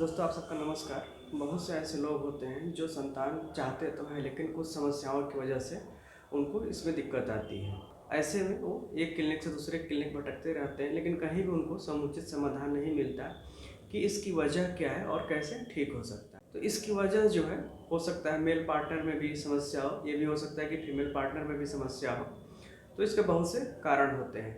दोस्तों आप सबका नमस्कार। बहुत से ऐसे लोग होते हैं जो संतान चाहते तो हैं लेकिन कुछ समस्याओं की वजह से उनको इसमें दिक्कत आती है। ऐसे में वो एक क्लिनिक से दूसरे क्लिनिक भटकते रहते हैं लेकिन कहीं भी उनको समुचित समाधान नहीं मिलता कि इसकी वजह क्या है और कैसे ठीक हो सकता है। तो इसकी वजह जो है हो सकता है मेल पार्टनर में भी समस्या हो, ये भी हो सकता है कि फीमेल पार्टनर में भी समस्या हो। तो इसके बहुत से कारण होते हैं,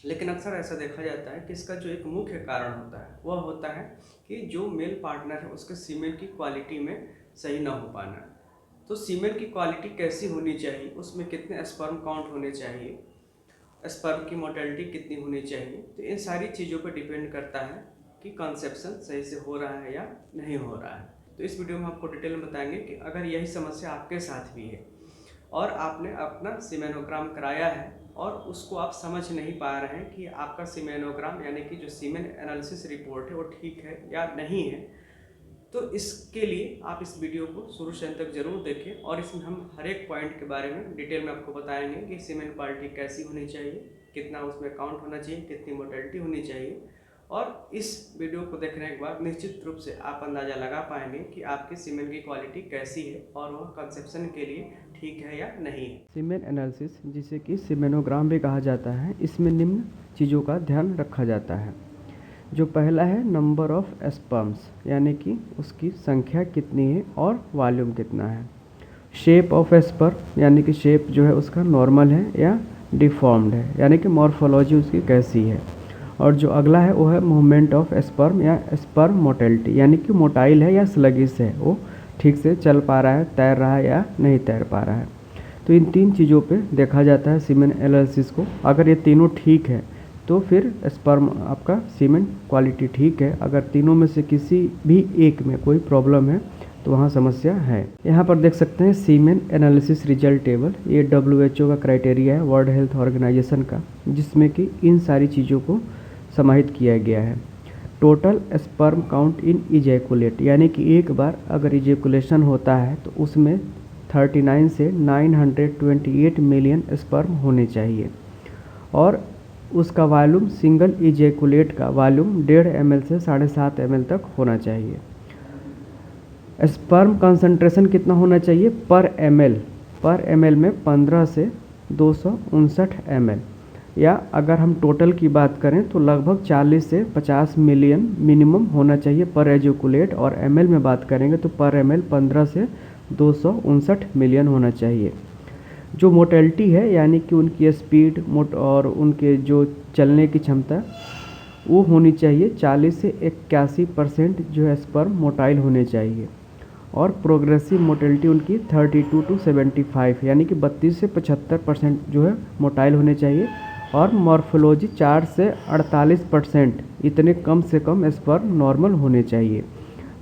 लेकिन अक्सर ऐसा देखा जाता है कि इसका जो एक मुख्य कारण होता है वह होता है कि जो मेल पार्टनर है उसके सीमेन की क्वालिटी में सही ना हो पाना। तो सीमेन की क्वालिटी कैसी होनी चाहिए, उसमें कितने स्पर्म काउंट होने चाहिए, स्पर्म की मोर्टेलिटी कितनी होनी चाहिए, तो इन सारी चीज़ों पर डिपेंड करता है कि कंसेप्शन सही से हो रहा है या नहीं हो रहा है। तो इस वीडियो में आपको डिटेल में बताएंगे कि अगर यही समस्या आपके साथ भी है और आपने अपना सीमेनोग्राम कराया है और उसको आप समझ नहीं पा रहे हैं कि आपका सीमेनोग्राम यानी कि जो सीमेन एनालिसिस रिपोर्ट है वो ठीक है या नहीं है, तो इसके लिए आप इस वीडियो को शुरू से अंत तक जरूर देखें और इसमें हम हर एक पॉइंट के बारे में डिटेल में आपको बताएंगे कि सीमेन क्वालिटी कैसी होनी चाहिए, कितना उसमें काउंट होना चाहिए, कितनी मोर्टेलिटी होनी चाहिए। और इस वीडियो को देखने के बाद निश्चित रूप से आप अंदाज़ा लगा पाएंगे कि आपके सीमेन की क्वालिटी कैसी है और वह कंसेप्शन के लिए ठीक है या नहीं है। सीमेन एनालिसिस, जिसे कि सीमेनोग्राम भी कहा जाता है, इसमें निम्न चीज़ों का ध्यान रखा जाता है। जो पहला है नंबर ऑफ स्पर्म्स, यानी कि उसकी संख्या कितनी है और वॉल्यूम कितना है। शेप ऑफ स्पर्म, यानी कि शेप जो है उसका नॉर्मल है या डिफॉर्म्ड है, यानी कि मॉर्फोलॉजी उसकी कैसी है। और जो अगला है वो है मूवमेंट ऑफ स्पर्म या स्पर्म मोटेलिटी, यानी कि मोटाइल है या स्लगिश है, वो ठीक से चल पा रहा है, तैर रहा है या नहीं तैर पा रहा है। तो इन तीन चीज़ों पे देखा जाता है सीमेन एनालिसिस को। अगर ये तीनों ठीक है तो फिर स्पर्म आपका सीमेन क्वालिटी ठीक है। अगर तीनों में से किसी भी एक में कोई प्रॉब्लम है तो वहाँ समस्या है। यहाँ पर देख सकते हैं सीमेन एनालिसिस रिजल्ट टेबल, ये WHO का क्राइटेरिया है, वर्ल्ड हेल्थ ऑर्गेनाइजेशन का, जिसमें कि इन सारी चीज़ों को समाहित किया गया है। Total sperm count in ejaculate, यानी कि एक बार अगर इजैकुलेशन होता है तो उसमें 39 से 928 मिलियन स्पर्म होने चाहिए। और उसका वॉल्यूम, सिंगल इजैकुलेट का वॉल्यूम 1.5 ml से 7.5 ml तक होना चाहिए। स्पर्म कंसंट्रेशन कितना होना चाहिए पर ml में 15 से 259 ml, या अगर हम टोटल की बात करें तो लगभग 40 से 50 मिलियन मिनिमम होना चाहिए पर एजुकुलेट। और ml में बात करेंगे तो पर ml 15 से 259 मिलियन होना चाहिए। जो मोटेलिटी है, यानी कि उनकी स्पीड और उनके जो चलने की क्षमता, वो होनी चाहिए 40 से 81% जो है स्पर्म मोटाइल होने चाहिए। और प्रोग्रेसिव मोटेलिटी उनकी 32 to 75, यानी कि 32 से 75% जो है मोटाइल होने चाहिए। और मॉर्फोलॉजी 4 से 48%, इतने कम से कम स्पर्म नॉर्मल होने चाहिए।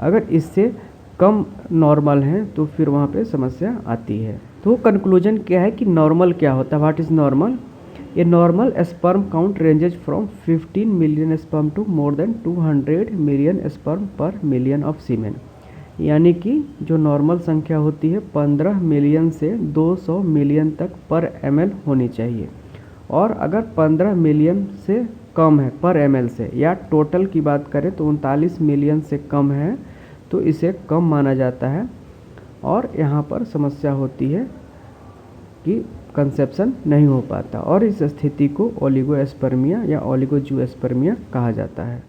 अगर इससे कम नॉर्मल हैं तो फिर वहाँ पे समस्या आती है। तो कंक्लूजन क्या है कि नॉर्मल क्या होता है, what is normal. A normal sperm count ranges from 15 million sperm to more than 200 million sperm per million of semen, यानी कि जो नॉर्मल संख्या होती है 15 मिलियन से 200 मिलियन तक पर ml होनी चाहिए। और अगर 15 मिलियन से कम है पर ml से, या टोटल की बात करें तो 39 मिलियन से कम है तो इसे कम माना जाता है। और यहाँ पर समस्या होती है कि कंसेप्शन नहीं हो पाता, और इस स्थिति को ओलिगोस्पर्मिया या ओलिगोजूस्पर्मिया कहा जाता है।